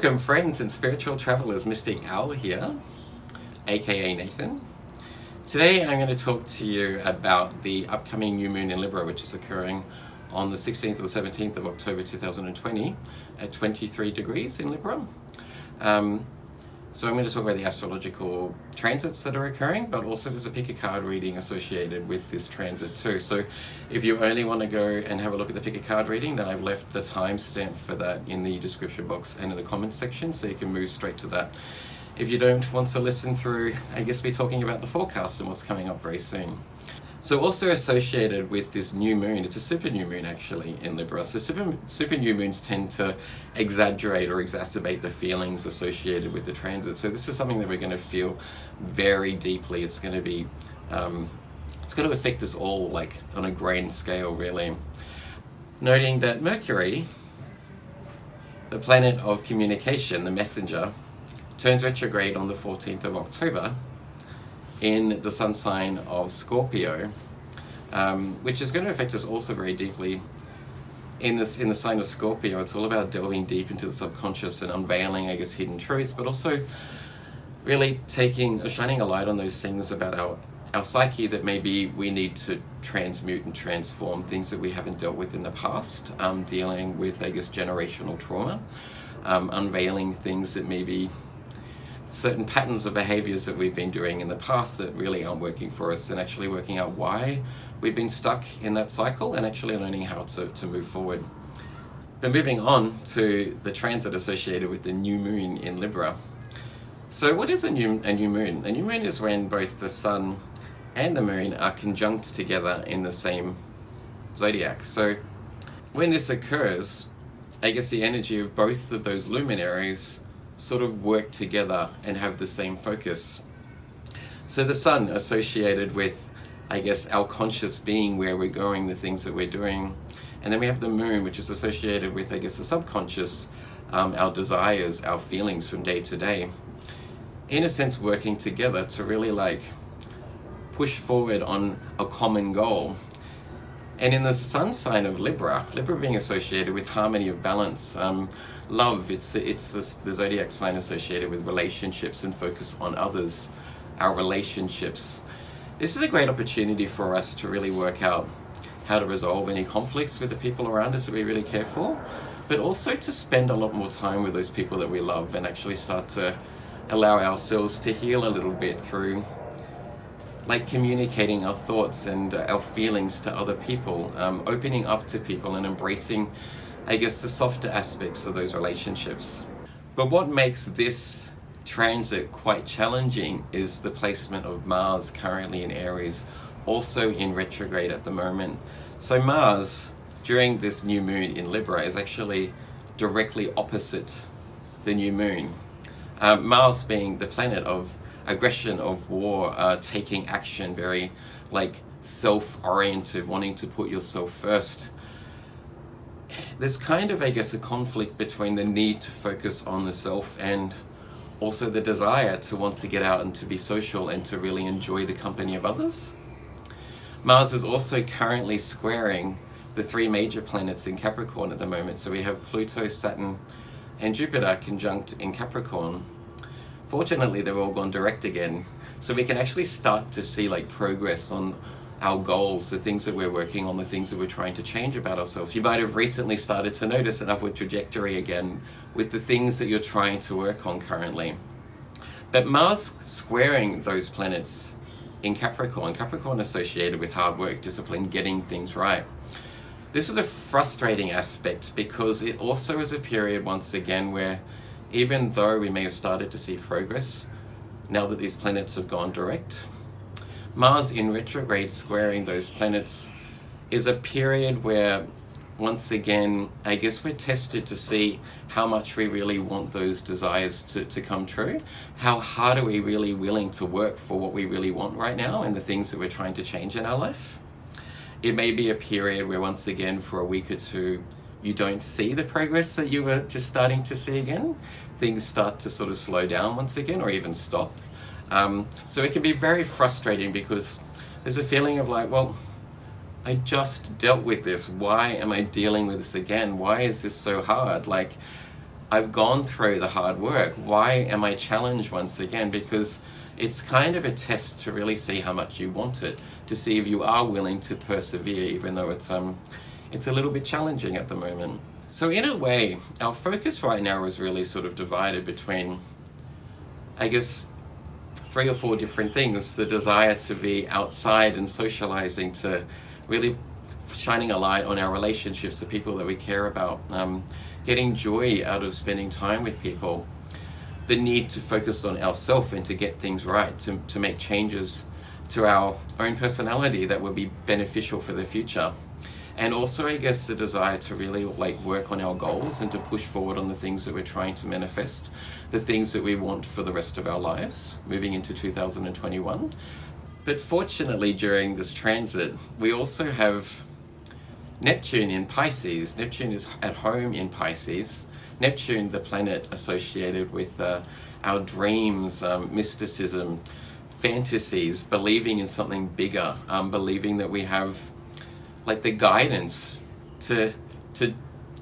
Welcome friends and spiritual travelers, Mystic Owl here, aka Nathan. Today I'm going to talk to you about the upcoming new moon in Libra, which is occurring on the 16th or the 17th of October 2020 at 23 degrees in Libra. So I'm going to talk about the astrological transits that are occurring, but also there's a pick a card reading associated with this transit too. So if you only want to go and have a look at the pick a card reading, then I've left the timestamp for that in the description box and in the comments section, so you can move straight to that. If you don't want to listen through, I guess we're talking about the forecast and what's coming up very soon. So also associated with this new moon, it's a super new moon actually in Libra. So super new moons tend to exaggerate or exacerbate the feelings associated with the transit. So this is something that we're going to feel very deeply. It's going to be, it's going to affect us all, like on a grand scale really. Noting that Mercury, the planet of communication, the messenger, turns retrograde on the 14th of October in the sun sign of Scorpio, which is going to affect us also very deeply. In the sign of Scorpio, it's all about delving deep into the subconscious and unveiling, I guess, hidden truths, but also really shining a light on those things about our psyche that maybe we need to transmute and transform, things that we haven't dealt with in the past, dealing with, I guess, generational trauma, unveiling things that maybe certain patterns of behaviors that we've been doing in the past that really aren't working for us, and actually working out why we've been stuck in that cycle and actually learning how to move forward. But moving on to the transit associated with the new moon in Libra. So what is a new moon? A new moon is when both the sun and the moon are conjunct together in the same zodiac. So when this occurs, I guess the energy of both of those luminaries sort of work together and have the same focus. So the sun associated with, I guess, our conscious being, where we're going, the things that we're doing. And then we have the moon, which is associated with, I guess, the subconscious, our desires, our feelings from day to day. In a sense, working together to really like push forward on a common goal. And in the sun sign of Libra being associated with harmony of balance, love, it's the zodiac sign associated with relationships and focus on others, our relationships. This is a great opportunity for us to really work out how to resolve any conflicts with the people around us that we really care for, but also to spend a lot more time with those people that we love and actually start to allow ourselves to heal a little bit through like communicating our thoughts and our feelings to other people, opening up to people and embracing, I guess, the softer aspects of those relationships. But what makes this transit quite challenging is the placement of Mars currently in Aries, also in retrograde at the moment. So Mars, during this new moon in Libra, is actually directly opposite the new moon. Mars being the planet of aggression, of war, taking action, very like self-oriented, wanting to put yourself first. There's kind of, I guess, a conflict between the need to focus on the self and also the desire to want to get out and to be social and to really enjoy the company of others. Mars is also currently squaring the three major planets in Capricorn at the moment. So we have Pluto, Saturn, and Jupiter conjunct in Capricorn. Fortunately, they've all gone direct again, so we can actually start to see like progress on our goals, the things that we're working on, the things that we're trying to change about ourselves. You might have recently started to notice an upward trajectory again with the things that you're trying to work on currently. But Mars squaring those planets in Capricorn associated with hard work, discipline, getting things right. This is a frustrating aspect because it also is a period, once again, where even though we may have started to see progress, now that these planets have gone direct, Mars in retrograde squaring those planets is a period where, once again, I guess we're tested to see how much we really want those desires to come true. How hard are we really willing to work for what we really want right now and the things that we're trying to change in our life? It may be a period where, once again, for a week or two, you don't see the progress that you were just starting to see again. Things start to sort of slow down once again, or even stop. So it can be very frustrating because there's a feeling of like, well, I just dealt with this. Why am I dealing with this again? Why is this so hard? Like, I've gone through the hard work. Why am I challenged once again? Because it's kind of a test to really see how much you want it, to see if you are willing to persevere, even though it's a little bit challenging at the moment. So in a way, our focus right now is really sort of divided between, I guess, 3 or 4 different things. The desire to be outside and socializing, to really shining a light on our relationships, the people that we care about, getting joy out of spending time with people, the need to focus on ourselves and to get things right, to make changes to our own personality that will be beneficial for the future. And also, I guess, the desire to really like work on our goals and to push forward on the things that we're trying to manifest, the things that we want for the rest of our lives, moving into 2021. But fortunately, during this transit, we also have Neptune in Pisces. Neptune is at home in Pisces. Neptune, the planet associated with our dreams, mysticism, fantasies, believing in something bigger, believing that we have like the guidance to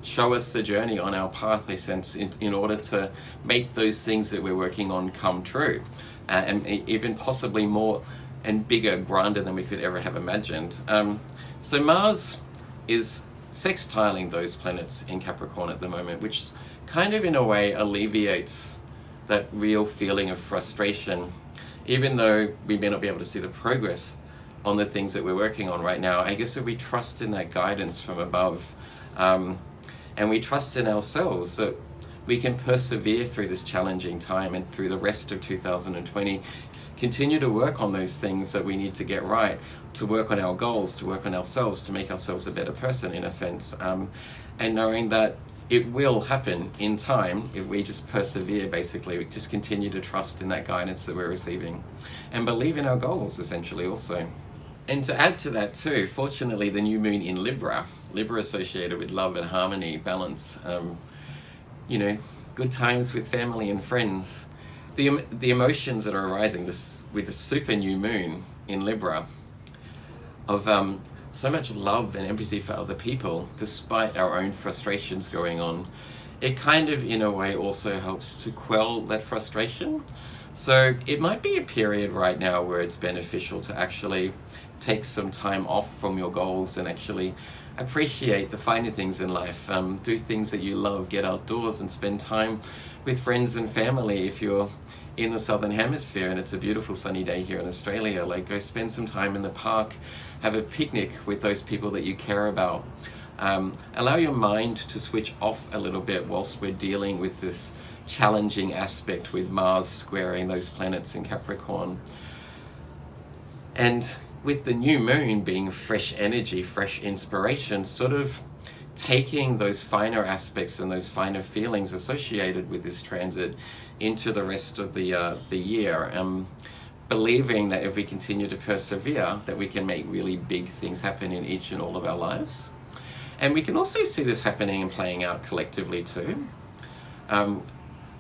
show us the journey on our path, a sense, in order to make those things that we're working on come true, and even possibly more and bigger, grander than we could ever have imagined. So Mars is sextiling those planets in Capricorn at the moment, which kind of in a way alleviates that real feeling of frustration, even though we may not be able to see the progress on the things that we're working on right now. I guess if we trust in that guidance from above, and we trust in ourselves that we can persevere through this challenging time and through the rest of 2020, continue to work on those things that we need to get right, to work on our goals, to work on ourselves, to make ourselves a better person in a sense, and knowing that it will happen in time if we just persevere. Basically, we just continue to trust in that guidance that we're receiving and believe in our goals, essentially, also. And to add to that too, fortunately, the new moon in Libra associated with love and harmony, balance, good times with family and friends. The emotions that are arising with the super new moon in Libra of so much love and empathy for other people, despite our own frustrations going on, it kind of, in a way, also helps to quell that frustration. So it might be a period right now where it's beneficial to actually take some time off from your goals and actually appreciate the finer things in life. Do things that you love, get outdoors and spend time with friends and family. If you're in the southern hemisphere and it's a beautiful sunny day here in Australia, like go spend some time in the park, have a picnic with those people that you care about. Allow your mind to switch off a little bit whilst we're dealing with this challenging aspect with Mars squaring those planets in Capricorn. And with the new moon being fresh energy, fresh inspiration, sort of taking those finer aspects and those finer feelings associated with this transit into the rest of the year, believing that if we continue to persevere, that we can make really big things happen in each and all of our lives. And we can also see this happening and playing out collectively too.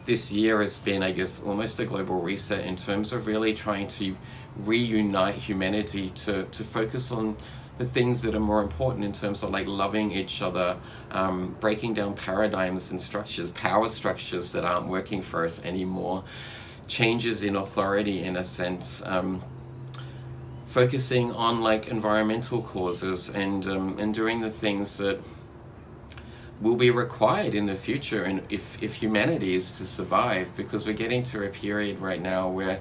This year has been, I guess, almost a global reset in terms of really trying to reunite humanity to focus on the things that are more important in terms of like loving each other, breaking down paradigms and structures, power structures that aren't working for us anymore, changes in authority in a sense, focusing on like environmental causes and doing the things that will be required in the future, and if humanity is to survive, because we're getting to a period right now where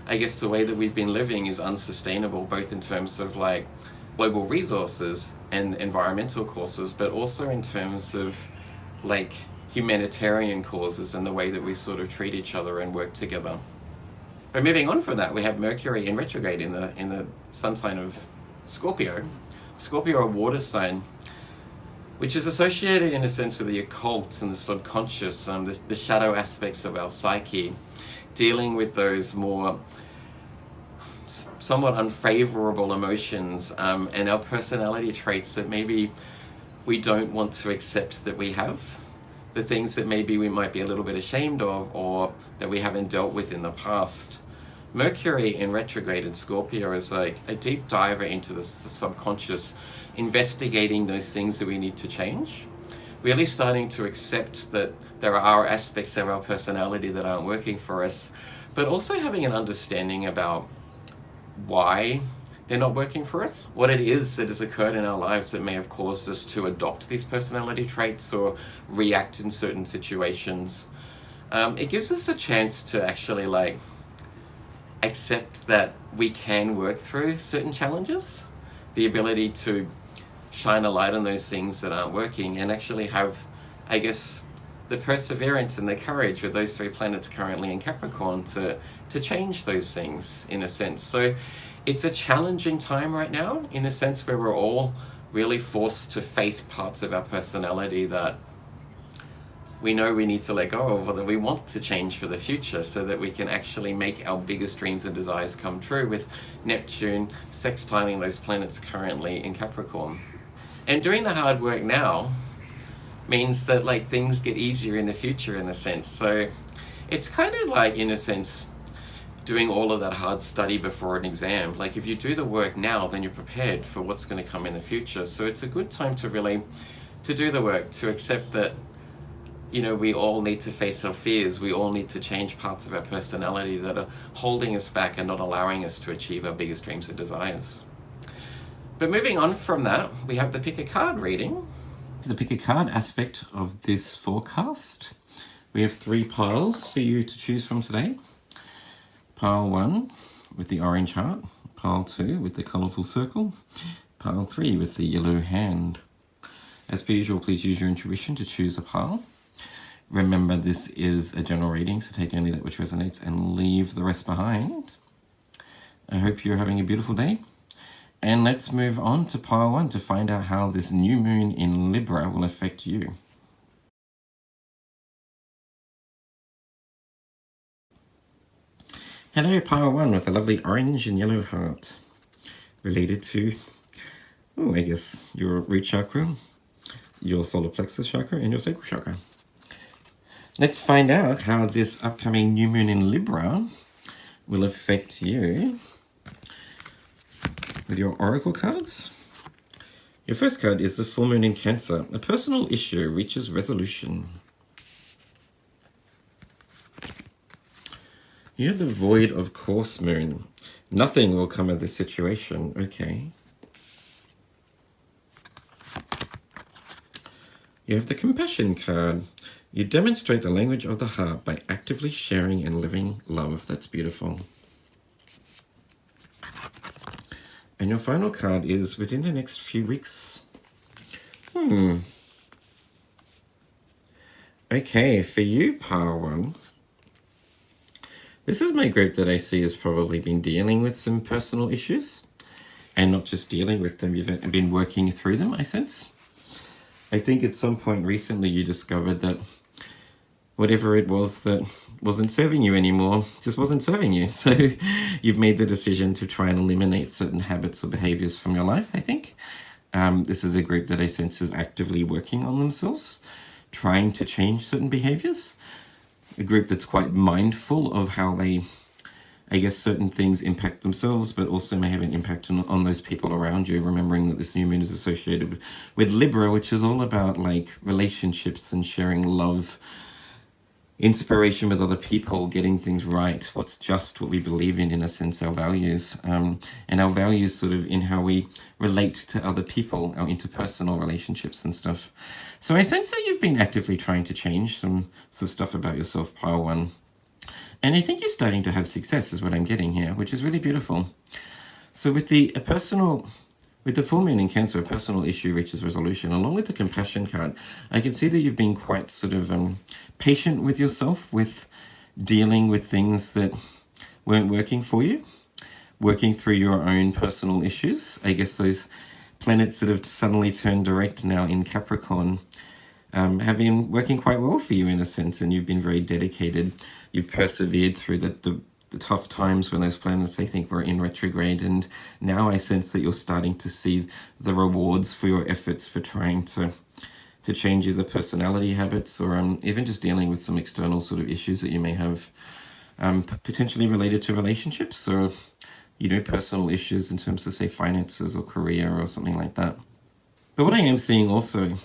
I guess the way that we've been living is unsustainable, both in terms of like global resources and environmental causes, but also in terms of like humanitarian causes and the way that we sort of treat each other and work together. But moving on from that, we have Mercury in retrograde in the sun sign of Scorpio. Scorpio, a water sign, which is associated in a sense with the occult and the subconscious, the shadow aspects of our psyche, dealing with those more somewhat unfavorable emotions, and our personality traits that maybe we don't want to accept that we have, the things that maybe we might be a little bit ashamed of or that we haven't dealt with in the past. Mercury in retrograde in Scorpio is like a deep diver into the subconscious, investigating those things that we need to change, really starting to accept that there are aspects of our personality that aren't working for us, but also having an understanding about why they're not working for us, what it is that has occurred in our lives that may have caused us to adopt these personality traits or react in certain situations. It gives us a chance to actually like accept that we can work through certain challenges, the ability to shine a light on those things that aren't working, and actually have, I guess, the perseverance and the courage with those 3 planets currently in Capricorn to change those things in a sense. So it's a challenging time right now in a sense where we're all really forced to face parts of our personality that we know we need to let go of, or that we want to change for the future, so that we can actually make our biggest dreams and desires come true, with Neptune sextiling those planets currently in Capricorn. And doing the hard work now means that like things get easier in the future in a sense. So it's kind of like, in a sense, doing all of that hard study before an exam. Like if you do the work now, then you're prepared for what's going to come in the future. So it's a good time to really to do the work, to accept that, you know, we all need to face our fears. We all need to change parts of our personality that are holding us back and not allowing us to achieve our biggest dreams and desires. But moving on from that, we have the pick a card reading. The pick a card aspect of this forecast. We have 3 piles for you to choose from today. Pile 1 with the orange heart, pile 2 with the colourful circle, pile 3 with the yellow hand. As per usual, please use your intuition to choose a pile. Remember, this is a general reading, so take only that which resonates and leave the rest behind. I hope you're having a beautiful day. And let's move on to pile 1 to find out how this new moon in Libra will affect you. Hello, pile 1 with a lovely orange and yellow heart, related to, I guess, your root chakra, your solar plexus chakra, and your sacral chakra. Let's find out how this upcoming new moon in Libra will affect you with your oracle cards. Your first card is the full moon in Cancer. A personal issue reaches resolution. You have the void of course moon. Nothing will come of this situation. Okay. You have the compassion card. You demonstrate the language of the heart by actively sharing and living love. That's beautiful. And your final card is within the next few weeks. Okay, for you, pile 1. This is my group that I see has probably been dealing with some personal issues. And not just dealing with them, you've been working through them, I sense. I think at some point recently you discovered that whatever it was that wasn't serving you anymore just wasn't serving you. So you've made the decision to try and eliminate certain habits or behaviors from your life, I think. This is a group that I sense is actively working on themselves, trying to change certain behaviors. A group that's quite mindful of how they, I guess, certain things impact themselves, but also may have an impact on those people around you, remembering that this new moon is associated with Libra, which is all about like relationships and sharing love, inspiration with other people, getting things right, what's just, what we believe in a sense, our values, and our values sort of in how we relate to other people, our interpersonal relationships and stuff. So I sense that you've been actively trying to change some stuff about yourself, pile 1. And I think you're starting to have success is what I'm getting here, which is really beautiful. So with the full moon in Cancer, a personal issue reaches resolution. Along with the compassion card, I can see that you've been quite sort of patient with yourself, with dealing with things that weren't working for you, working through your own personal issues. I guess those planets that have suddenly turned direct now in Capricorn have been working quite well for you in a sense, and you've been very dedicated. You've persevered through the tough times when those planets, I think, were in retrograde, and now I sense that you're starting to see the rewards for your efforts for trying to change either personality habits or even just dealing with some external sort of issues that you may have, potentially related to relationships or, you know, personal issues in terms of, say, finances or career or something like that. But what I am seeing also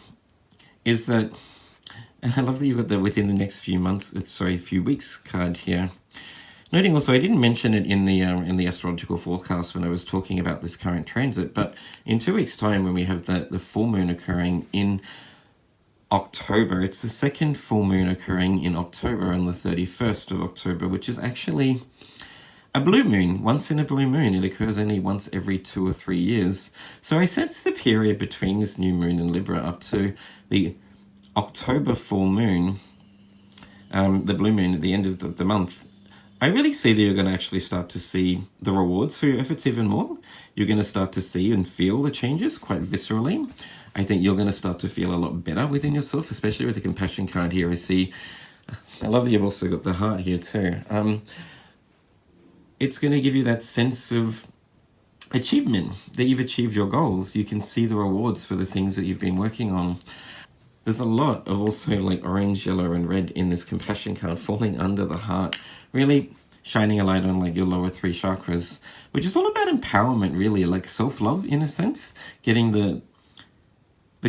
is that, and I love that you've got the within the next few months, few weeks card here. Noting also, I didn't mention it in the astrological forecast when I was talking about this current transit, but in 2 weeks' time, when we have the full moon occurring in October, it's the second full moon occurring in October on the 31st of October, which is actually a blue moon. Once in a blue moon, it occurs only once every 2 or 3 years. So I sense the period between this new moon in Libra up to the October full moon, the blue moon at the end of the month, I really see that you're going to actually start to see the rewards for your efforts even more. You're going to start to see and feel the changes quite viscerally. I think you're going to start to feel a lot better within yourself, especially with the compassion card here. I love that you've also got the heart here too. It's going to give you that sense of achievement, that you've achieved your goals. You can see the rewards for the things that you've been working on. There's a lot of also like orange, yellow, and red in this compassion card falling under the heart, really shining a light on like your lower 3 chakras, which is all about empowerment, really, like self-love in a sense, getting the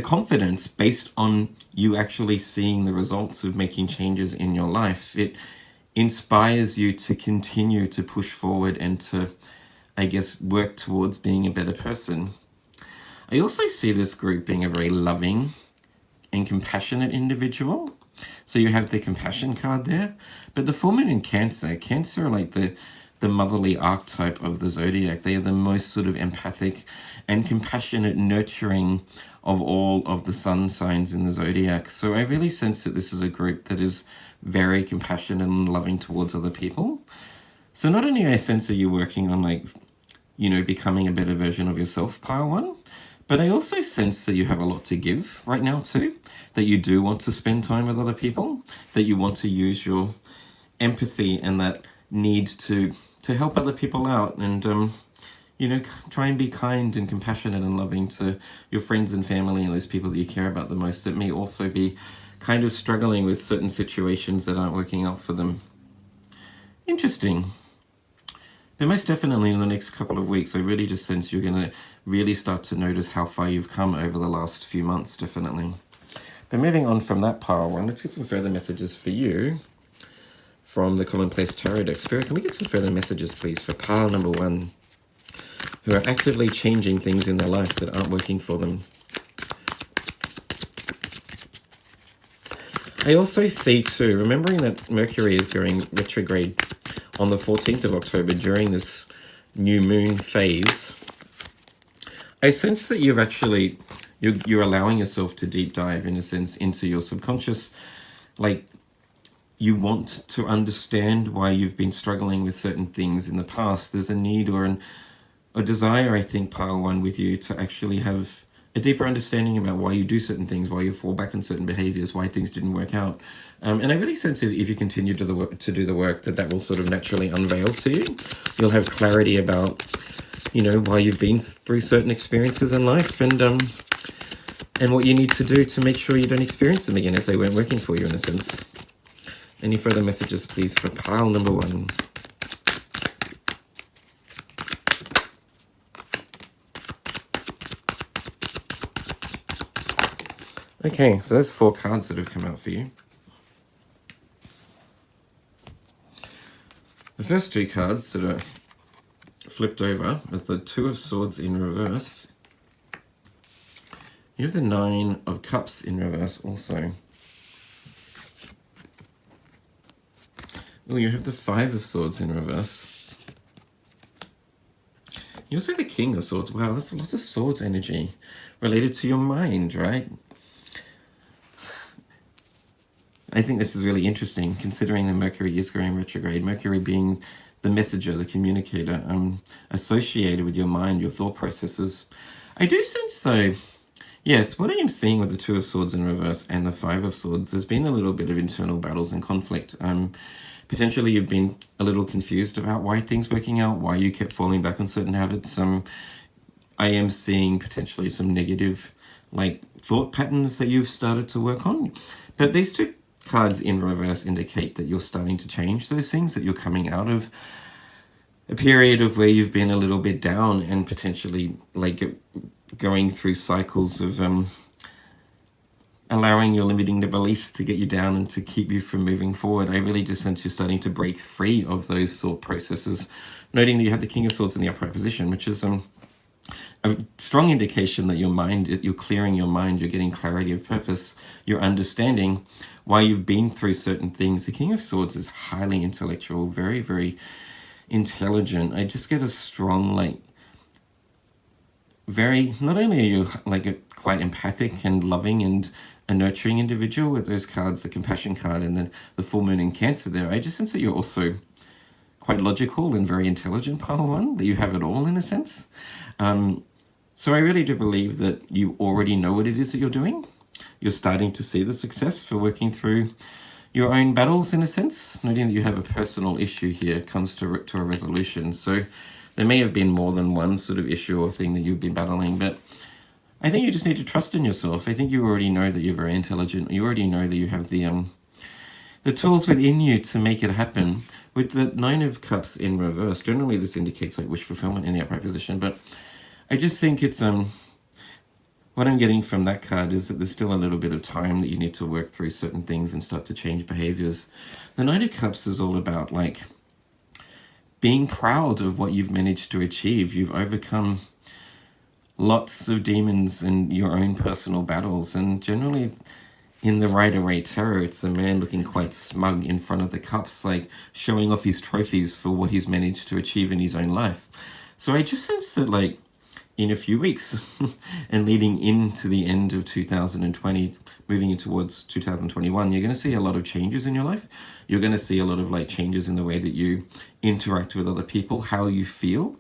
confidence based on you actually seeing the results of making changes in your life. It inspires you to continue to push forward and to, I guess, work towards being a better person. I also see this group being a very loving and compassionate individual. So you have the compassion card there, but the full moon in Cancer are like the motherly archetype of the zodiac. They are the most sort of empathic and compassionate, nurturing of all of the sun signs in the zodiac. So I really sense that this is a group that is very compassionate and loving towards other people. So not only I sense that you're working on like, you know, becoming a better version of yourself, pile 1, but I also sense that you have a lot to give right now too, that you do want to spend time with other people, that you want to use your empathy and that need to help other people out and, you know, try and be kind and compassionate and loving to your friends and family and those people that you care about the most that may also be kind of struggling with certain situations that aren't working out for them. Interesting. But most definitely in the next couple of weeks, I really just sense you're going to really start to notice how far you've come over the last few months, definitely. But moving on from that pile 1, let's get some further messages for you from the Commonplace Tarot deck. Spirit, can we get some further messages, please, for pile number 1, who are actively changing things in their life that aren't working for them? I also see too, remembering that Mercury is going retrograde on the 14th of October during this new moon phase, I sense that you've actually, you're allowing yourself to deep dive, in a sense, into your subconscious. Like, you want to understand why you've been struggling with certain things in the past. There's a need or a desire, I think, pile 1, with you to actually have a deeper understanding about why you do certain things, why you fall back on certain behaviors, why things didn't work out. And I really sense that if you continue to do the work, that will sort of naturally unveil to you. You'll have clarity about, you know, why you've been through certain experiences in life and what you need to do to make sure you don't experience them again if they weren't working for you, in a sense. Any further messages, please, for pile number 1? Okay, so there's 4 cards that have come out for you. The first 2 cards that are flipped over are the 2 of Swords in reverse. You have the 9 of Cups in reverse also. Oh, you have the 5 of Swords in reverse. You also have the King of Swords. Wow, that's a lot of Swords energy related to your mind, right? I think this is really interesting, considering that Mercury is going retrograde. Mercury being the messenger, the communicator, associated with your mind, your thought processes. I do sense, though, yes, what I am seeing with the 2 of Swords in reverse and the 5 of Swords, there's been a little bit of internal battles and conflict. Potentially you've been a little confused about why things working out, why you kept falling back on certain habits. I am seeing potentially some negative, like, thought patterns that you've started to work on. But these 2 cards in reverse indicate that you're starting to change those things, that you're coming out of a period of where you've been a little bit down and potentially like going through cycles of allowing your limiting beliefs to get you down and to keep you from moving forward. I really just sense you're starting to break free of those thought processes, noting that you have the King of Swords in the upright position, which is a strong indication that you're clearing your mind, you're getting clarity of purpose, you're understanding why you've been through certain things. The King of Swords is highly intellectual, very, very intelligent. I just get a strong, like, very, not only are you like a quite empathic and loving and a nurturing individual with those cards, the compassion card and then the full moon in Cancer there, I just sense that you're also quite logical and very intelligent, pile one, that you have it all in a sense. So I really do believe that you already know what it is that you're doing. You're starting to see the success for working through your own battles in a sense, noting that you have a personal issue here comes to a resolution. So there may have been more than one sort of issue or thing that you've been battling, but I think you just need to trust in yourself. I think you already know that you're very intelligent. You already know that you have the tools within you to make it happen. With the Nine of Cups in reverse, generally this indicates like wish fulfillment in the upright position, but I just think it's what I'm getting from that card is that there's still a little bit of time that you need to work through certain things and start to change behaviors. The Knight of Cups is all about like being proud of what you've managed to achieve. You've overcome lots of demons and your own personal battles, and generally in the Rider-Waite Tarot, it's a man looking quite smug in front of the cups, like showing off his trophies for what he's managed to achieve in his own life. So I just sense that like in a few weeks and leading into the end of 2020, moving in towards 2021, you're going to see a lot of changes in your life. You're going to see a lot of like changes in the way that you interact with other people, how you feel.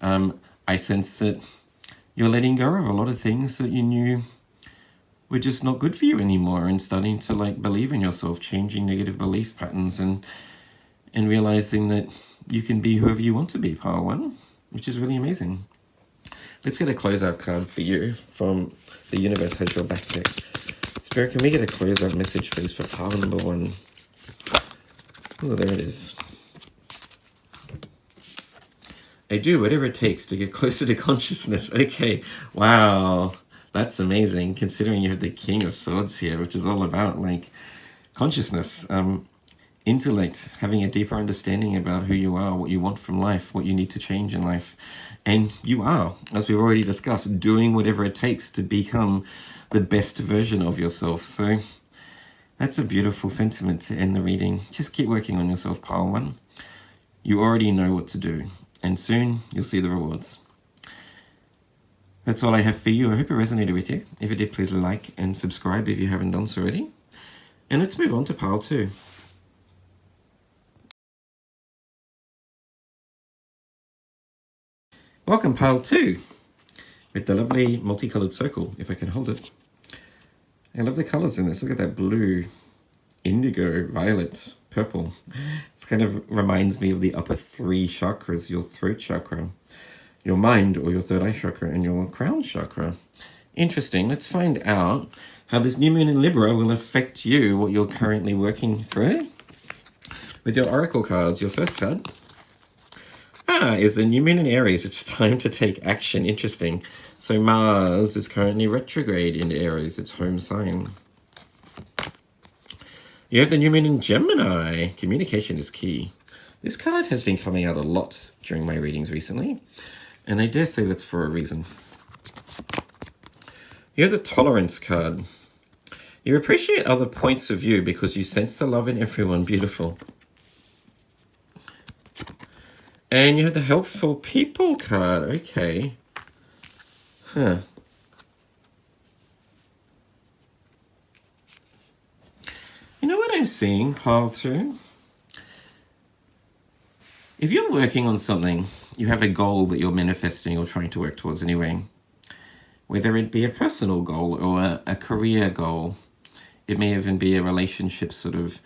I sense that you're letting go of a lot of things that you knew were just not good for you anymore, and starting to like believe in yourself, changing negative belief patterns and realizing that you can be whoever you want to be, pile one, which is really amazing. Let's get a closeout card for you from the Universe Has Your Back deck. Spirit, can we get a closeout message, please, for pile number one? Oh, there it is. I do whatever it takes to get closer to consciousness. Okay, wow. That's amazing, considering you have the King of Swords here, which is all about like consciousness, intellect, having a deeper understanding about who you are, what you want from life, what you need to change in life. And you are, as we've already discussed, doing whatever it takes to become the best version of yourself. So that's a beautiful sentiment to end the reading. Just keep working on yourself, pile one. You already know what to do, and soon you'll see the rewards. That's all I have for you. I hope it resonated with you. If it did, please like and subscribe if you haven't done so already. And let's move on to pile two. Welcome, pile two, with the lovely multicolored circle, if I can hold it. I love the colors in this. Look at that blue, indigo, violet, purple. It kind of reminds me of the upper three chakras, your throat chakra, your mind or your third eye chakra, and your crown chakra. Interesting. Let's find out how this new moon in Libra will affect you, what you're currently working through. With your oracle cards, your first card is the new moon in Aries. It's time to take action. Interesting. So Mars is currently retrograde in Aries, its home sign. You have the new moon in Gemini. Communication is key. This card has been coming out a lot during my readings recently, and I dare say that's for a reason. You have the Tolerance card. You appreciate other points of view because you sense the love in everyone. Beautiful. And you have the Helpful People card. Okay. Huh. You know what I'm seeing, pile two? If you're working on something, you have a goal that you're manifesting or trying to work towards anyway, whether it be a personal goal or a career goal. It may even be a relationship sort of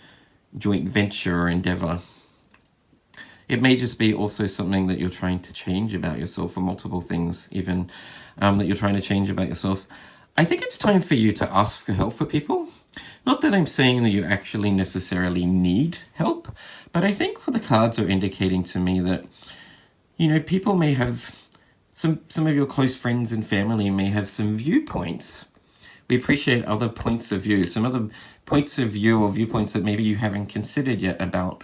joint venture or endeavor. It may just be also something that you're trying to change about yourself, or multiple things even that you're trying to change about yourself. I think it's time for you to ask for help for people. Not that I'm saying that you actually necessarily need help, but I think what the cards are indicating to me that, you know, people may have, some of your close friends and family may have some viewpoints we appreciate other points of view, some other points of view or viewpoints that maybe you haven't considered yet about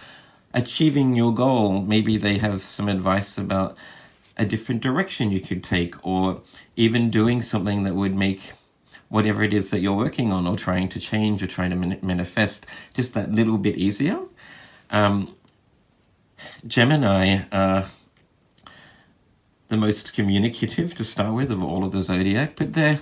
achieving your goal. Maybe they have some advice about a different direction you could take, or even doing something that would make whatever it is that you're working on or trying to change or trying to manifest just that little bit easier. Gemini are the most communicative to start with of all of the zodiac, but they're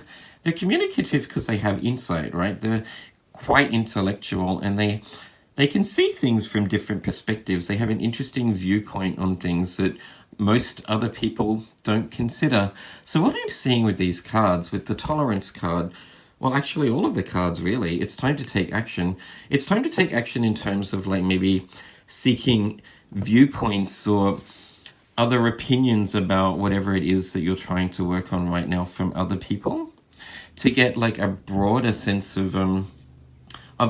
communicative because they have insight, right? They're quite intellectual, and they can see things from different perspectives. They have an interesting viewpoint on things that most other people don't consider. So what I'm seeing with these cards, with the tolerance card, well, actually all of the cards really, it's time to take action. It's time to take action in terms of like maybe seeking viewpoints or other opinions about whatever it is that you're trying to work on right now from other people, to get like a broader sense of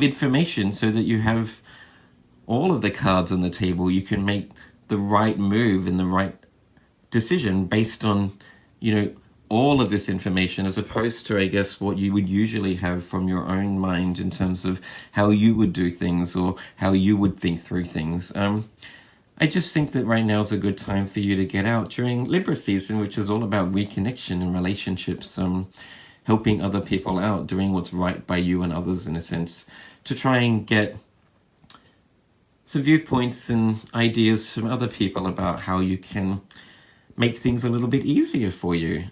information, so that you have all of the cards on the table. You can make the right move and the right decision based on, you know, all of this information, as opposed to, I guess, what you would usually have from your own mind in terms of how you would do things or how you would think through things. I just think that right now is a good time for you to get out during Libra season, which is all about reconnection and relationships, helping other people out, doing what's right by you and others, in a sense, to try and get some viewpoints and ideas from other people about how you can make things a little bit easier for you.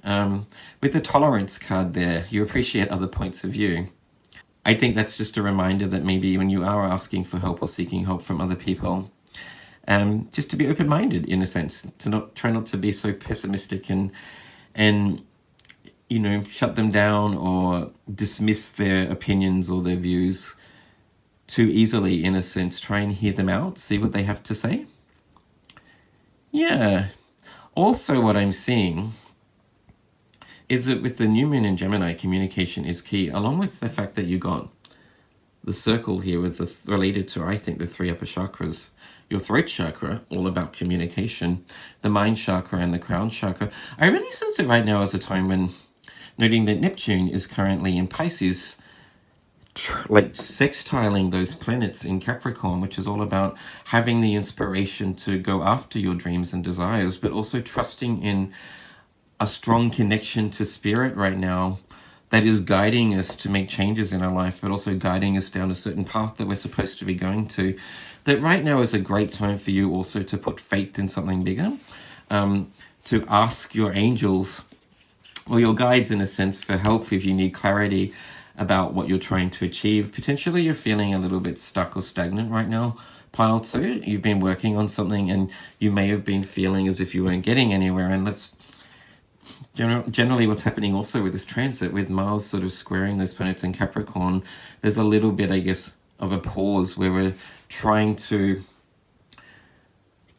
With the tolerance card there, you appreciate other points of view. I think that's just a reminder that maybe when you are asking for help or seeking help from other people, just to be open-minded, in a sense, to try not to be so pessimistic and you know, shut them down or dismiss their opinions or their views too easily, in a sense. Try and hear them out, see what they have to say. Yeah. Also, what I'm seeing is that with the new moon in Gemini, communication is key, along with the fact that you got the circle here with the related to, I think, the 3 upper chakras. Your throat chakra, all about communication, the mind chakra and the crown chakra. I really sense it right now as a time when, noting that Neptune is currently in Pisces, like sextiling those planets in Capricorn, which is all about having the inspiration to go after your dreams and desires, but also trusting in a strong connection to spirit right now that is guiding us to make changes in our life, but also guiding us down a certain path that we're supposed to be going to. That right now is a great time for you also to put faith in something bigger, to ask your angels or your guides, in a sense, for help if you need clarity about what you're trying to achieve. Potentially you're feeling a little bit stuck or stagnant right now, pile 2. You've been working on something and you may have been feeling as if you weren't getting anywhere. And that's generally what's happening also with this transit, with Mars sort of squaring those planets in Capricorn. There's a little bit, I guess, of a pause where we're trying to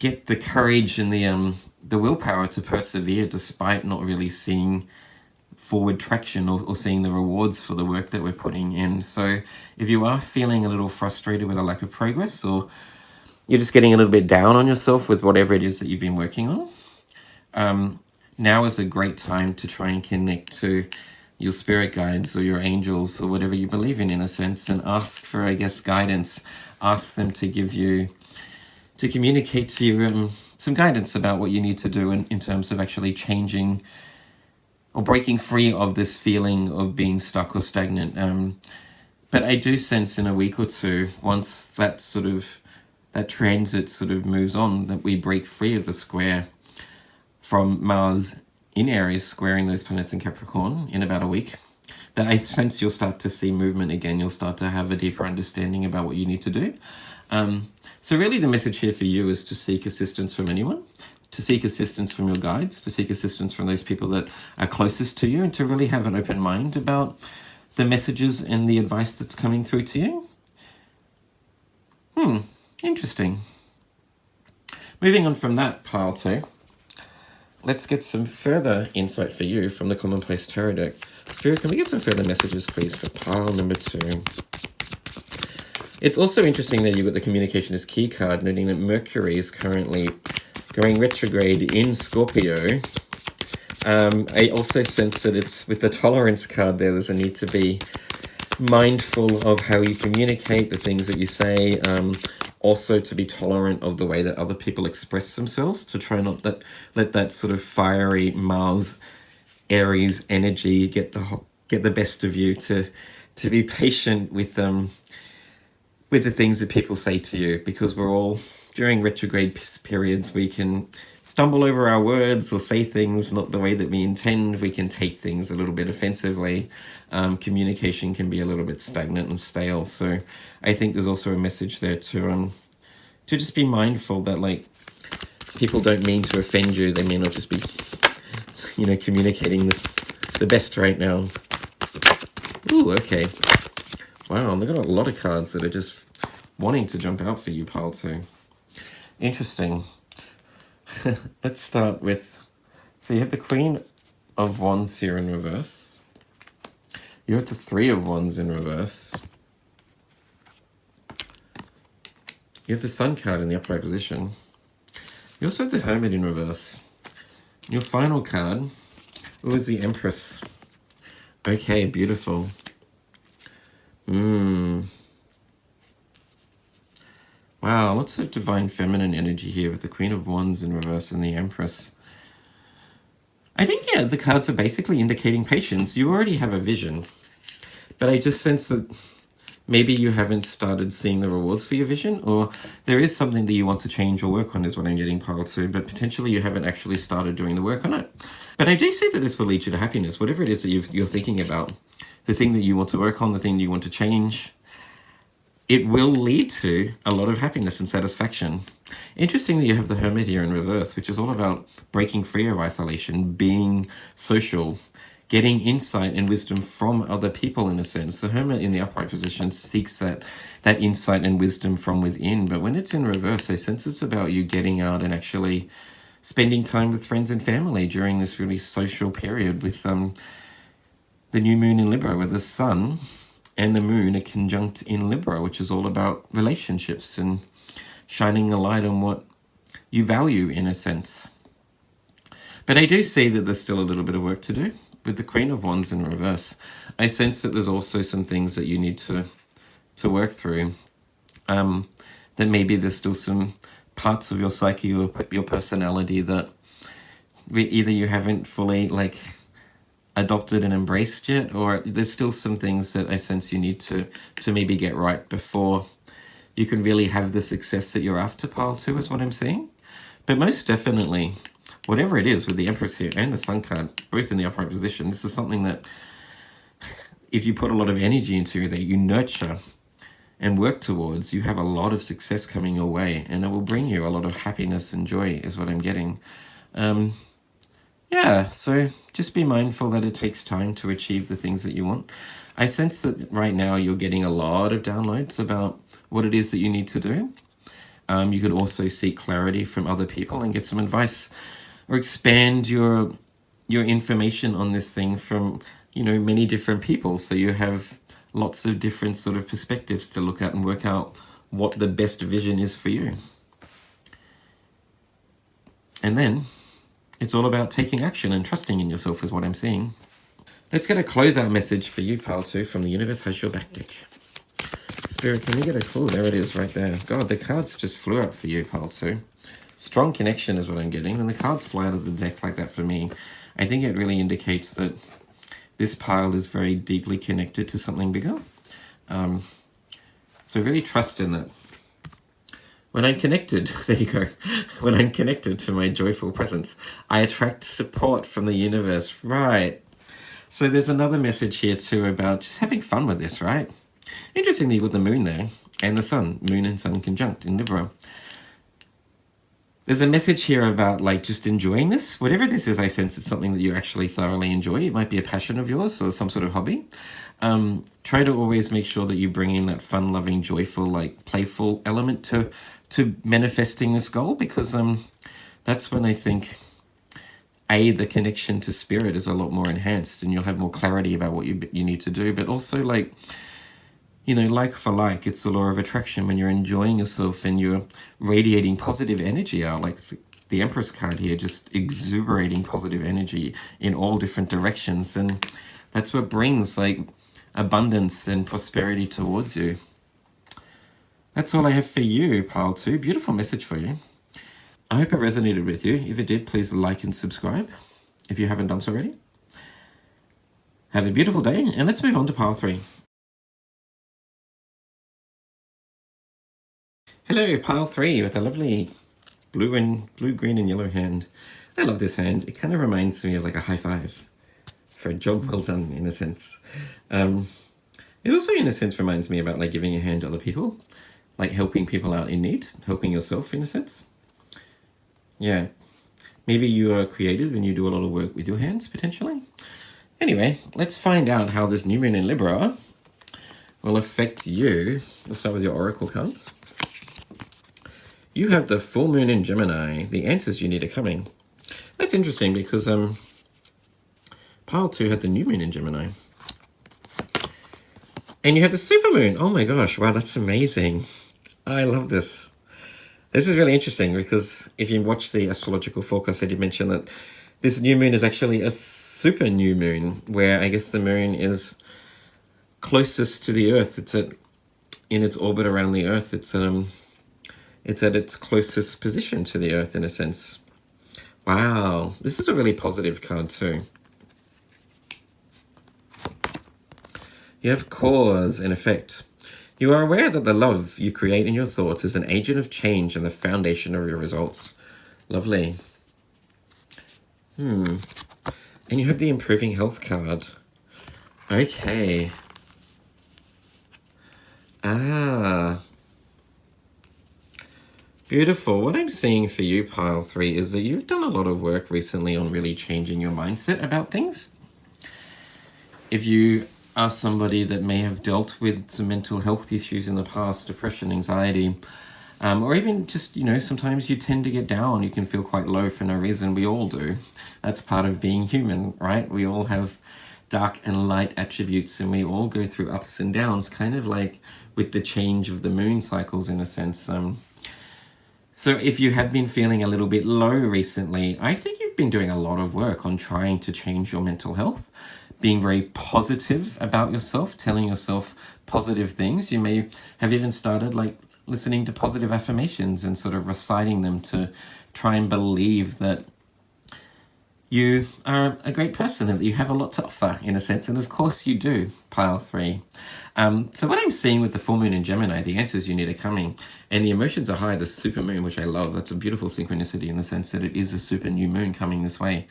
get the courage and the willpower to persevere despite not really seeing forward traction or seeing the rewards for the work that we're putting in. So if you are feeling a little frustrated with a lack of progress, or you're just getting a little bit down on yourself with whatever it is that you've been working on, now is a great time to try and connect to your spirit guides or your angels or whatever you believe in a sense, and ask for, I guess, guidance. Ask them to give you, to communicate to you some guidance about what you need to do in terms of actually changing or breaking free of this feeling of being stuck or stagnant. But I do sense in a week or two, once that transit sort of moves on, that we break free of the square from Mars in Aries squaring those planets in Capricorn in about a week, that I sense you'll start to see movement again. You'll start to have a deeper understanding about what you need to do. So really the message here for you is to seek assistance from anyone, to seek assistance from your guides, to seek assistance from those people that are closest to you, and to really have an open mind about the messages and the advice that's coming through to you. Interesting. Moving on from that, pile 2, let's get some further insight for you from the Commonplace Tarot deck. Spirit, can we get some further messages, please, for pile number 2? It's also interesting that you got the Communication is Key card, noting that Mercury is currently going retrograde in Scorpio, I also sense that it's with the tolerance card there's a need to be mindful of how you communicate, the things that you say, also to be tolerant of the way that other people express themselves, to try not that let that sort of fiery Mars Aries energy get the best of you, to be patient with the things that people say to you, because we're all, during retrograde periods, we can stumble over our words or say things not the way that we intend. We can take things a little bit offensively. Communication can be a little bit stagnant and stale. So I think there's also a message there to just be mindful that, like, people don't mean to offend you. They may not just be, communicating the best right now. Ooh, okay. Wow, look at a lot of cards that are just wanting to jump out for you, pile 2. Interesting. Let's start with, so you have the Queen of Wands here in reverse. You have the Three of Wands in reverse. You have the Sun card in the upright position. You also have the Hermit in reverse. Your final card was the Empress. Okay, beautiful. Wow, lots of divine feminine energy here with the Queen of Wands in reverse and the Empress. I think, yeah, the cards are basically indicating patience. You already have a vision, but I just sense that maybe you haven't started seeing the rewards for your vision, or there is something that you want to change or work on, is what I'm getting, pile 2, but potentially you haven't actually started doing the work on it. But I do see that this will lead you to happiness, whatever it is that you're thinking about, the thing that you want to work on, the thing that you want to change. It will lead to a lot of happiness and satisfaction. Interestingly, you have the Hermit here in reverse, which is all about breaking free of isolation, being social, getting insight and wisdom from other people, in a sense. The Hermit in the upright position seeks that insight and wisdom from within. But when it's in reverse, I sense it's about you getting out and actually spending time with friends and family during this really social period, with the new moon in Libra, where the Sun and the moon are conjunct in Libra, which is all about relationships and shining a light on what you value, in a sense. But I do see that there's still a little bit of work to do with the Queen of Wands in reverse. I sense that there's also some things that you need to work through. That maybe there's still some parts of your psyche or your personality that either you haven't fully, like, adopted and embraced yet, or there's still some things that I sense you need to maybe get right before you can really have the success that you're after, pile 2, is what I'm seeing. But most definitely, whatever it is with the Empress here and the Sun card, both in the upright position, this is something that if you put a lot of energy into, that you nurture and work towards, you have a lot of success coming your way, and it will bring you a lot of happiness and joy, is what I'm getting. Yeah, so just be mindful that it takes time to achieve the things that you want. I sense that right now you're getting a lot of downloads about what it is that you need to do. You could also seek clarity from other people and get some advice, or expand your information on this thing from, many different people, so you have lots of different sort of perspectives to look at and work out what the best vision is for you. And then it's all about taking action and trusting in yourself, is what I'm seeing. Let's get a closeout message for you, pile 2, from the universe has your back deck. Spirit, can we get a clue? There it is, right there. God, the cards just flew out for you, pile 2. Strong connection is what I'm getting. When the cards fly out of the deck like that for me, I think it really indicates that this pile is very deeply connected to something bigger. So really trust in that. When I'm connected, there you go. When I'm connected to my joyful presence, I attract support from the universe. Right. So there's another message here too about just having fun with this, right? Interestingly, with the moon there and the sun, moon and sun conjunct in Libra, there's a message here about, like, just enjoying this. Whatever this is, I sense it's something that you actually thoroughly enjoy. It might be a passion of yours or some sort of hobby. Try to always make sure that you bring in that fun-loving, joyful, like, playful element to manifesting this goal, because that's when I think the connection to spirit is a lot more enhanced, and you'll have more clarity about what you need to do. But also, like, like for like, it's the law of attraction. When you're enjoying yourself and you're radiating positive energy out, like, the Empress card here, just exuberating positive energy in all different directions. And that's what brings like abundance and prosperity towards you. That's all I have for you, pile 2. Beautiful message for you. I hope it resonated with you. If it did, please like and subscribe if you haven't done so already. Have a beautiful day, and let's move on to pile 3. Hello, pile 3 with a lovely blue, green, and yellow hand. I love this hand. It kind of reminds me of like a high five for a job well done, in a sense. It also, in a sense, reminds me about like giving a hand to other people, like helping people out in need, helping yourself, in a sense. Yeah, maybe you are creative and you do a lot of work with your hands, potentially. Anyway, let's find out how this new moon in Libra will affect you. We'll start with your oracle cards. You have the full moon in Gemini. The answers you need are coming. That's interesting because pile 2 had the new moon in Gemini. And you have the supermoon. Oh my gosh, wow, that's amazing. I love this. This is really interesting because if you watch the astrological forecast, I did mention that this new moon is actually a super new moon, where I guess the moon is closest to the Earth. It's in its orbit around the Earth. It's at its closest position to the Earth, in a sense. Wow, this is a really positive card too. You have cause and effect. You are aware that the love you create in your thoughts is an agent of change and the foundation of your results. Lovely. And you have the improving health card. Okay. Beautiful. What I'm seeing for you, pile 3, is that you've done a lot of work recently on really changing your mindset about things. If you are somebody that may have dealt with some mental health issues in the past, depression, anxiety, or even just, sometimes you tend to get down, you can feel quite low for no reason. We all do. That's part of being human, right? We all have dark and light attributes, and we all go through ups and downs, kind of like with the change of the moon cycles, in a sense. So if you have been feeling a little bit low recently, I think you've been doing a lot of work on trying to change your mental health, being very positive about yourself, telling yourself positive things. You may have even started like listening to positive affirmations and sort of reciting them to try and believe that you are a great person and that you have a lot to offer, in a sense. And of course you do, pile 3. So what I'm seeing with the full moon in Gemini, the answers you need are coming, and the emotions are high. The super moon, which I love, that's a beautiful synchronicity in the sense that it is a super new moon coming this way.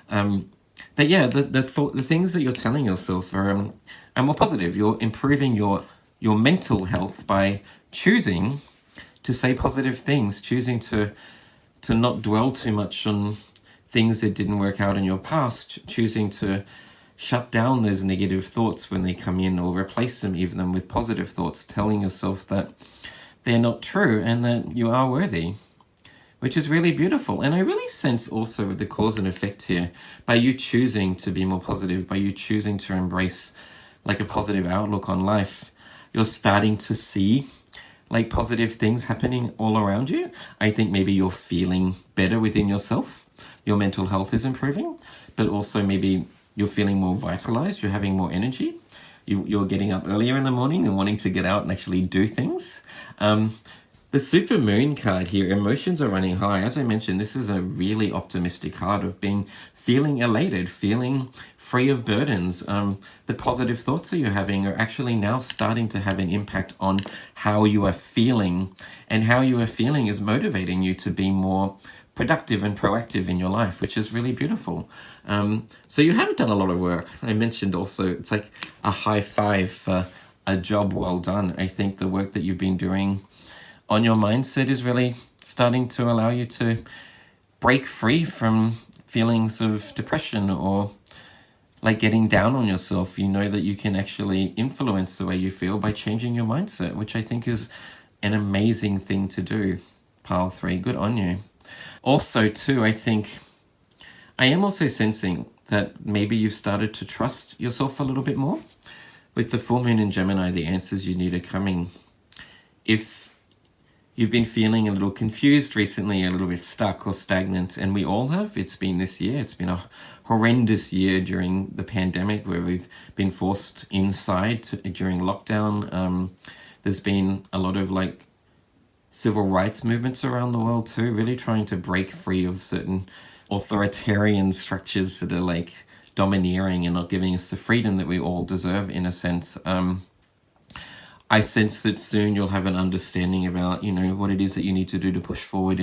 But yeah, the things that you're telling yourself are more positive. You're improving your mental health by choosing to say positive things, choosing to not dwell too much on things that didn't work out in your past, choosing to shut down those negative thoughts when they come in, or replace them even with positive thoughts, telling yourself that they're not true and that you are worthy, which is really beautiful. And I really sense also with the cause and effect here, by you choosing to be more positive, by you choosing to embrace like a positive outlook on life, you're starting to see like positive things happening all around you. I think maybe you're feeling better within yourself. Your mental health is improving, but also maybe you're feeling more vitalized, you're having more energy, you're getting up earlier in the morning and wanting to get out and actually do things. The super moon card here, emotions are running high. As I mentioned, this is a really optimistic card of feeling elated, feeling free of burdens. The positive thoughts that you're having are actually now starting to have an impact on how you are feeling, and how you are feeling is motivating you to be more productive and proactive in your life, which is really beautiful. So you have done a lot of work. I mentioned also, it's like a high five for a job well done. I think the work that you've been doing on your mindset is really starting to allow you to break free from feelings of depression or like getting down on yourself. You know that you can actually influence the way you feel by changing your mindset, which I think is an amazing thing to do, pile 3. Good on you. Also, too, I am also sensing that maybe you've started to trust yourself a little bit more. With the full moon in Gemini, the answers you need are coming. If you've been feeling a little confused recently, a little bit stuck or stagnant, and we all have. It's been this year. It's been a horrendous year during the pandemic where we've been forced inside during lockdown. There's been a lot of like civil rights movements around the world too, really trying to break free of certain authoritarian structures that are like domineering and not giving us the freedom that we all deserve in a sense. I sense that soon you'll have an understanding about, what it is that you need to do to push forward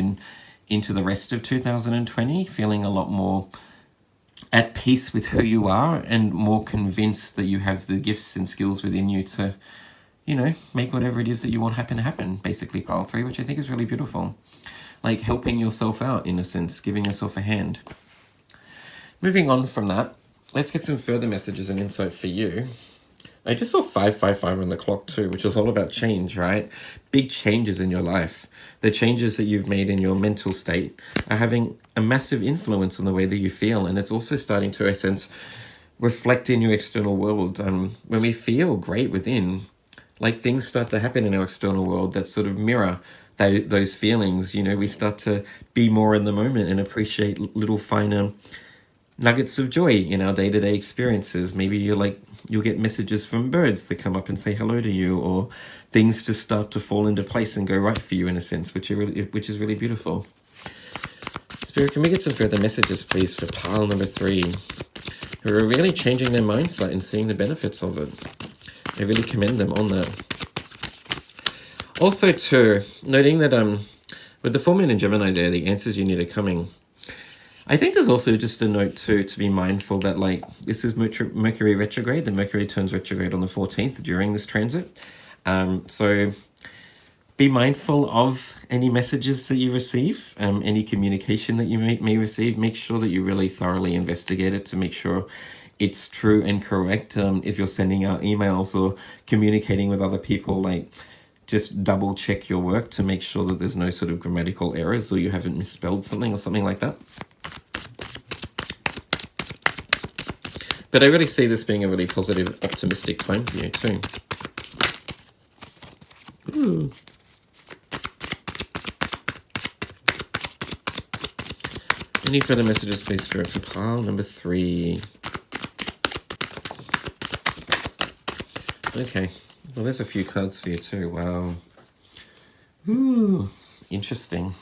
into the rest of 2020, feeling a lot more at peace with who you are and more convinced that you have the gifts and skills within you to, make whatever it is that you want happen, basically, pile 3, which I think is really beautiful. Like helping yourself out, in a sense, giving yourself a hand. Moving on from that, let's get some further messages and insight for you. I just saw 555 on the clock too, which is all about change, right? Big changes in your life. The changes that you've made in your mental state are having a massive influence on the way that you feel. And it's also starting to, in a sense, reflect in your external world. When we feel great within, like things start to happen in our external world that sort of mirror those feelings. We start to be more in the moment and appreciate little finer nuggets of joy in our day-to-day experiences. Maybe you'll get messages from birds that come up and say hello to you, or things just start to fall into place and go right for you in a sense, which is really beautiful. Spirit, can we get some further messages, please, for pile number 3, who are really changing their mindset and seeing the benefits of it? I really commend them on that. Also, too, noting that with the full moon in Gemini there, the answers you need are coming. I think there's also just a note too to be mindful that this is Mercury retrograde. The Mercury turns retrograde on the 14th during this transit. So be mindful of any messages that you receive, any communication that you may receive. Make sure that you really thoroughly investigate it to make sure it's true and correct. If you're sending out emails or communicating with other people, just double check your work to make sure that there's no sort of grammatical errors or you haven't misspelled something or something like that. But I really see this being a really positive, optimistic time for you too. Ooh. Any further messages, please, Spirit, for pile number 3? Okay. Well, there's a few cards for you too. Wow. Ooh, interesting.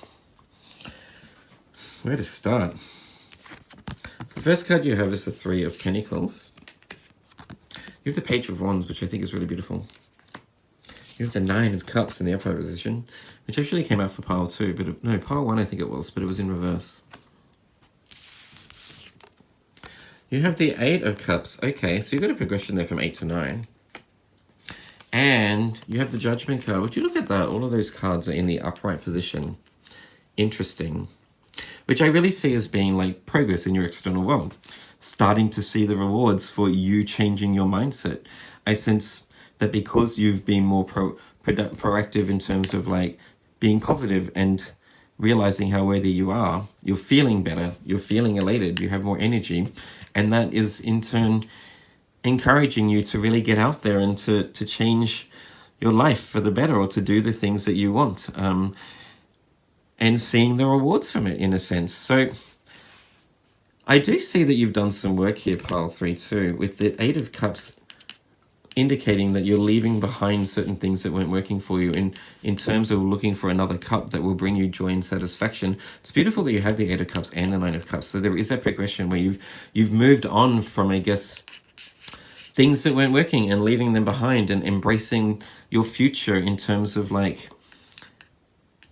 Where to start? So the first card you have is the 3 of Pentacles. You have the Page of Wands, which I think is really beautiful. You have the 9 of Cups in the upright position, which actually came out for pile 2, but no, pile 1 I think it was, but it was in reverse. You have the 8 of Cups. Okay, so you've got a progression there from 8 to 9. And you have the Judgment card. Would you look at that? All of those cards are in the upright position. Interesting. Which I really see as being progress in your external world. Starting to see the rewards for you changing your mindset. I sense that because you've been more proactive in terms of being positive and realizing how worthy you are, you're feeling better, you're feeling elated, you have more energy. And that is in turn encouraging you to really get out there and to change your life for the better, or to do the things that you want, and seeing the rewards from it in a sense. So I do see that you've done some work here, pile 3 too, with the 8 of Cups indicating that you're leaving behind certain things that weren't working for you in terms of looking for another cup that will bring you joy and satisfaction. It's beautiful that you have the 8 of Cups and the 9 of Cups. So there is that progression where you've moved on from, I guess, things that weren't working and leaving them behind and embracing your future in terms of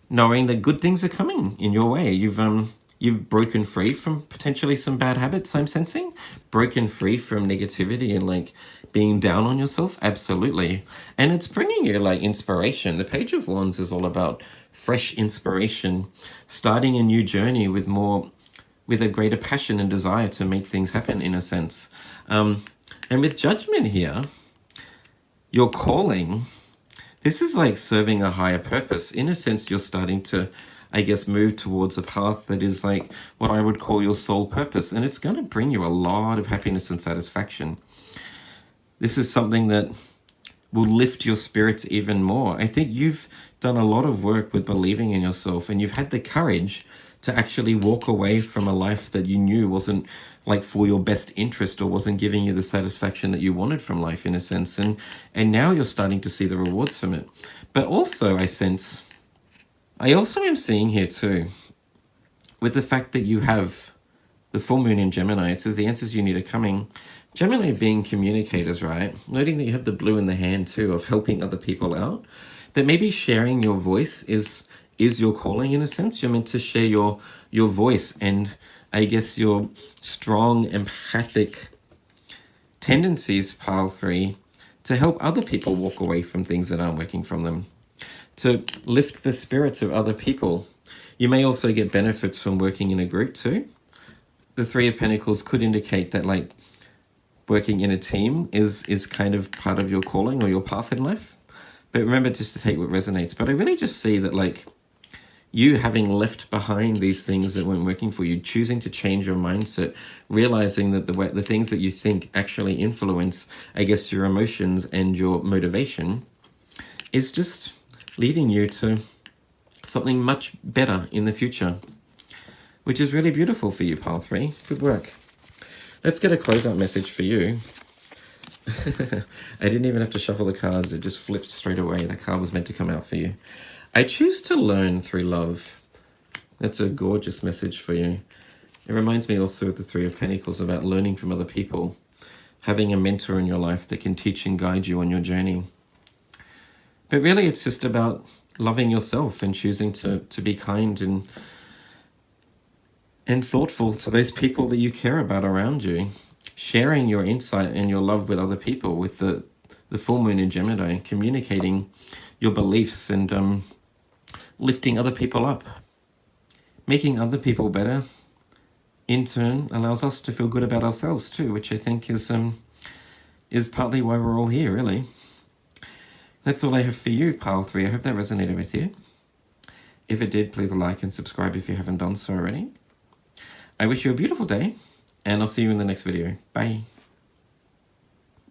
knowing that good things are coming in your way. You've broken free from potentially some bad habits, I'm sensing. Broken free from negativity and being down on yourself, absolutely. And it's bringing you inspiration. The Page of Wands is all about fresh inspiration, starting a new journey with a greater passion and desire to make things happen in a sense. And with Judgment here, your calling, this is serving a higher purpose. In a sense, you're starting to, I guess, move towards a path that is what I would call your soul purpose. And it's going to bring you a lot of happiness and satisfaction. This is something that will lift your spirits even more. I think you've done a lot of work with believing in yourself, and you've had the courage to actually walk away from a life that you knew wasn't like for your best interest or wasn't giving you the satisfaction that you wanted from life, in a sense. And now you're starting to see the rewards from it. But also I also am seeing here too, with the fact that you have the full moon in Gemini, it says the answers you need are coming. Gemini being communicators, right? Noting that you have the blue in the hand too, of helping other people out. That maybe sharing your voice is your calling, in a sense. You're meant to share your voice and I guess your strong empathic tendencies, pile 3, to help other people walk away from things that aren't working from them. To lift the spirits of other people. You may also get benefits from working in a group too. The 3 of Pentacles could indicate that like working in a team is kind of part of your calling or your path in life. But remember just to take what resonates. But I really just see that like you having left behind these things that weren't working for you, choosing to change your mindset, realizing that the things that you think actually influence, I guess, your emotions and your motivation, is just leading you to something much better in the future, which is really beautiful for you, pile 3. Good work. Let's get a closeout message for you. I didn't even have to shuffle the cards. It just flipped straight away. That card was meant to come out for you. I choose to learn through love. That's a gorgeous message for you. It reminds me also of the 3 of Pentacles about learning from other people, having a mentor in your life that can teach and guide you on your journey. But really, it's just about loving yourself and choosing to be kind and thoughtful to those people that you care about around you. Sharing your insight and your love with other people, with the full moon in Gemini, communicating your beliefs and lifting other people up. Making other people better, in turn, allows us to feel good about ourselves too, which I think is partly why we're all here, really. That's all I have for you, pile 3. I hope that resonated with you. If it did, please like and subscribe if you haven't done so already. I wish you a beautiful day, and I'll see you in the next video. Bye.